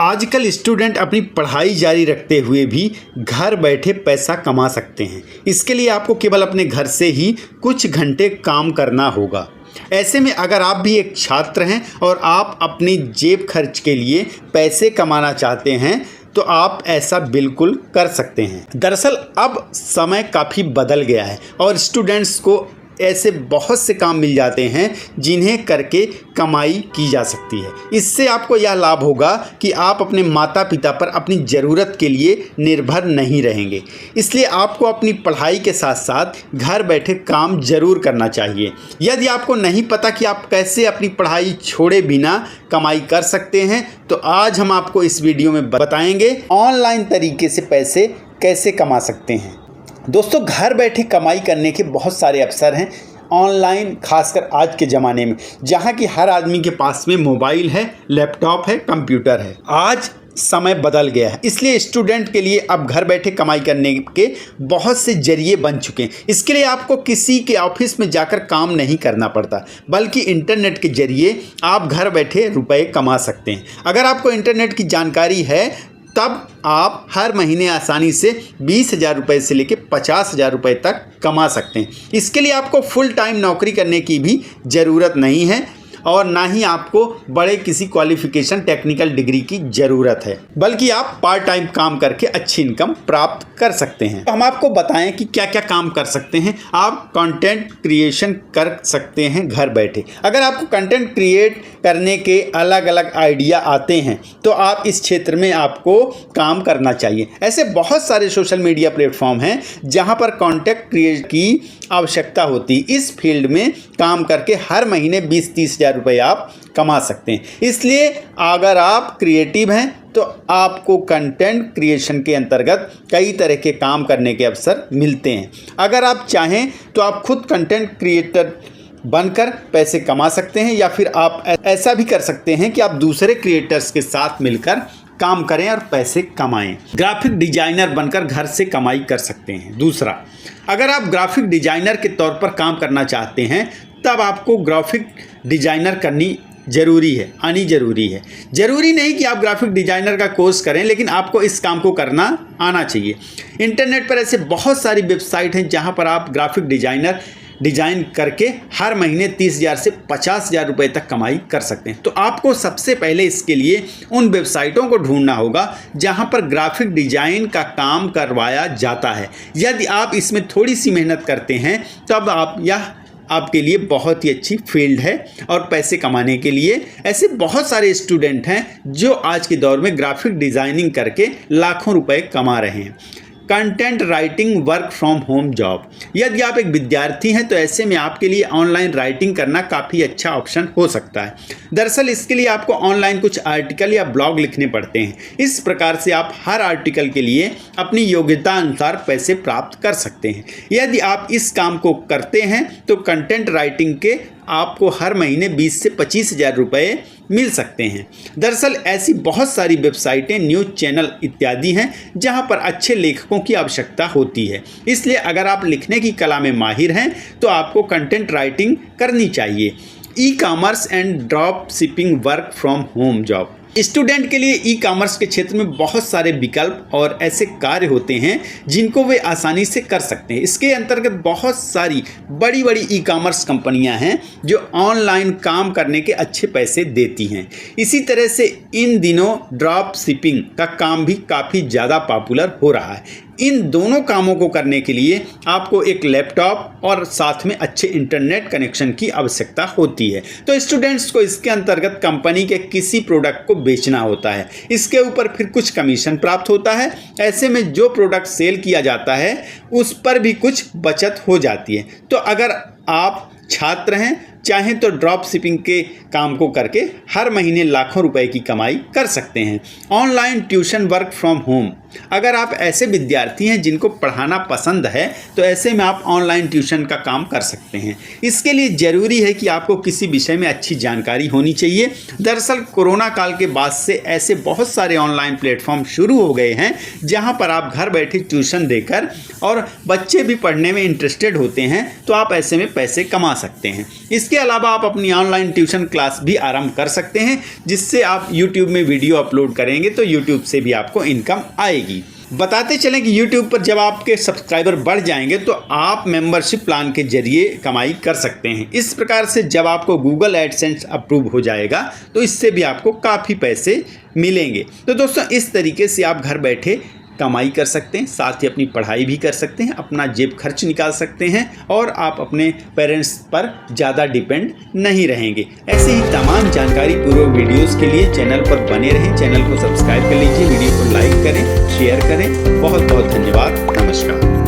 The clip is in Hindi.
आजकल स्टूडेंट अपनी पढ़ाई जारी रखते हुए भी घर बैठे पैसा कमा सकते हैं। इसके लिए आपको केवल अपने घर से ही कुछ घंटे काम करना होगा। ऐसे में अगर आप भी एक छात्र हैं और आप अपनी जेब खर्च के लिए पैसे कमाना चाहते हैं तो आप ऐसा बिल्कुल कर सकते हैं। दरअसल अब समय काफ़ी बदल गया है और स्टूडेंट्स को ऐसे बहुत से काम मिल जाते हैं जिन्हें करके कमाई की जा सकती है। इससे आपको यह लाभ होगा कि आप अपने माता पिता पर अपनी ज़रूरत के लिए निर्भर नहीं रहेंगे। इसलिए आपको अपनी पढ़ाई के साथ साथ घर बैठे काम ज़रूर करना चाहिए। यदि आपको नहीं पता कि आप कैसे अपनी पढ़ाई छोड़े बिना कमाई कर सकते हैं तो आज हम आपको इस वीडियो में बताएंगे ऑनलाइन तरीके से पैसे कैसे कमा सकते हैं। दोस्तों, घर बैठे कमाई करने के बहुत सारे अवसर हैं ऑनलाइन, खासकर आज के ज़माने में जहां कि हर आदमी के पास में मोबाइल है, लैपटॉप है, कंप्यूटर है। आज समय बदल गया है, इसलिए स्टूडेंट के लिए अब घर बैठे कमाई करने के बहुत से जरिए बन चुके हैं। इसके लिए आपको किसी के ऑफिस में जाकर काम नहीं करना पड़ता, बल्कि इंटरनेट के जरिए आप घर बैठे रुपए कमा सकते हैं। अगर आपको इंटरनेट की जानकारी है तब आप हर महीने आसानी से 20,000 रुपये से लेकर 50,000 रुपये तक कमा सकते हैं। इसके लिए आपको फुल टाइम नौकरी करने की भी ज़रूरत नहीं है और ना ही आपको बड़े किसी क्वालिफिकेशन टेक्निकल डिग्री की ज़रूरत है, बल्कि आप पार्ट टाइम काम करके अच्छी इनकम प्राप्त कर सकते हैं। तो हम आपको बताएं कि क्या क्या काम कर सकते हैं। आप कंटेंट क्रिएशन कर सकते हैं घर बैठे। अगर आपको कंटेंट क्रिएट करने के अलग अलग आइडिया आते हैं तो आप इस क्षेत्र में आपको काम करना चाहिए। ऐसे बहुत सारे सोशल मीडिया प्लेटफॉर्म हैं जहाँ पर कंटेंट क्रिएट की आवश्यकता होती है। इस फील्ड में काम करके हर महीने 20-30,000 रुपये आप कमा सकते हैं। इसलिए अगर आप क्रिएटिव हैं तो आपको कंटेंट क्रिएशन के अंतर्गत कई तरह के काम करने के अवसर मिलते हैं। अगर आप चाहें तो आप खुद कंटेंट क्रिएटर बनकर पैसे कमा सकते हैं, या फिर आप ऐसा भी कर सकते हैं कि आप दूसरे क्रिएटर्स के साथ मिलकर काम करें और पैसे कमाएं। ग्राफिक डिजाइनर बनकर घर से कमाई कर सकते हैं। दूसरा, अगर आप ग्राफिक डिजाइनर के तौर पर काम करना चाहते हैं तब आपको ग्राफिक डिजाइनर आनी ज़रूरी है। ज़रूरी नहीं कि आप ग्राफिक डिजाइनर का कोर्स करें, लेकिन आपको इस काम को करना आना चाहिए। इंटरनेट पर ऐसे बहुत सारी वेबसाइट हैं जहां पर आप ग्राफिक डिज़ाइन करके हर महीने 30,000 से 50,000 रुपये तक कमाई कर सकते हैं। तो आपको सबसे पहले इसके लिए उन वेबसाइटों को ढूंढना होगा जहां पर ग्राफिक डिज़ाइन का काम करवाया जाता है। यदि आप इसमें थोड़ी सी मेहनत करते हैं तब आपके लिए बहुत ही अच्छी फील्ड है और पैसे कमाने के लिए ऐसे बहुत सारे स्टूडेंट हैं जो आज के दौर में ग्राफिक डिज़ाइनिंग करके लाखों रुपए कमा रहे हैं। Content writing work from home job. यदि आप एक विद्यार्थी हैं तो ऐसे में आपके लिए ऑनलाइन राइटिंग करना काफ़ी अच्छा ऑप्शन हो सकता है। दरअसल इसके लिए आपको ऑनलाइन कुछ आर्टिकल या ब्लॉग लिखने पड़ते हैं। इस प्रकार से आप हर आर्टिकल के लिए अपनी योग्यता अनुसार पैसे प्राप्त कर सकते हैं। यदि आप इस काम को करते हैं तो कंटेंट राइटिंग के आपको हर महीने 20 से 25,000 रुपये मिल सकते हैं। दरअसल ऐसी बहुत सारी वेबसाइटें, न्यूज़ चैनल इत्यादि हैं जहां पर अच्छे लेखकों की आवश्यकता होती है। इसलिए अगर आप लिखने की कला में माहिर हैं तो आपको कंटेंट राइटिंग करनी चाहिए। E commerce and drop shipping work from home job. Student के लिए ई कॉमर्स के क्षेत्र में बहुत सारे विकल्प और ऐसे कार्य होते हैं जिनको वे आसानी से कर सकते हैं। इसके अंतर्गत बहुत सारी बड़ी बड़ी ई कॉमर्स कंपनियां हैं जो ऑनलाइन काम करने के अच्छे पैसे देती हैं। इसी तरह से इन दिनों ड्रॉप शिपिंग का काम भी काफ़ी ज़्यादा पॉपुलर हो रहा है। इन दोनों कामों को करने के लिए आपको एक लैपटॉप और साथ में अच्छे इंटरनेट कनेक्शन की आवश्यकता होती है। तो स्टूडेंट्स को इसके अंतर्गत कंपनी के किसी प्रोडक्ट को बेचना होता है। इसके ऊपर फिर कुछ कमीशन प्राप्त होता है। ऐसे में जो प्रोडक्ट सेल किया जाता है उस पर भी कुछ बचत हो जाती है। तो अगर आप छात्र हैं, चाहें तो ड्रॉप शिपिंग के काम को करके हर महीने लाखों रुपए की कमाई कर सकते हैं। Online tuition work from home. अगर आप ऐसे विद्यार्थी हैं जिनको पढ़ाना पसंद है तो ऐसे में आप ऑनलाइन ट्यूशन का काम कर सकते हैं। इसके लिए ज़रूरी है कि आपको किसी विषय में अच्छी जानकारी होनी चाहिए। दरअसल कोरोना काल के बाद से ऐसे बहुत सारे ऑनलाइन प्लेटफॉर्म शुरू हो गए हैं जहां पर आप घर बैठे ट्यूशन देकर और बच्चे भी पढ़ने में इंटरेस्टेड होते हैं तो आप ऐसे में पैसे कमा सकते हैं। इसके अलावा आप अपनी ऑनलाइन ट्यूशन क्लास भी आरंभ कर सकते हैं, जिससे आप यूट्यूब में वीडियो अपलोड करेंगे तो यूट्यूब से भी आपको इनकम आएगी। बताते चलें कि YouTube पर जब आपके सब्सक्राइबर बढ़ जाएंगे तो आप मेंबरशिप प्लान के जरिए कमाई कर सकते हैं। इस प्रकार से जब आपको गूगल एडसेंस अप्रूव हो जाएगा तो इससे भी आपको काफ़ी पैसे मिलेंगे। तो दोस्तों, इस तरीके से आप घर बैठे कमाई कर सकते हैं, साथ ही अपनी पढ़ाई भी कर सकते हैं, अपना जेब खर्च निकाल सकते हैं और आप अपने पेरेंट्स पर ज़्यादा डिपेंड नहीं रहेंगे। ऐसे ही तमाम जानकारी पूर्व वीडियोस के लिए चैनल पर बने रहें। चैनल को सब्सक्राइब कर लीजिए, वीडियो को लाइक करें, शेयर करें। बहुत बहुत धन्यवाद। नमस्कार।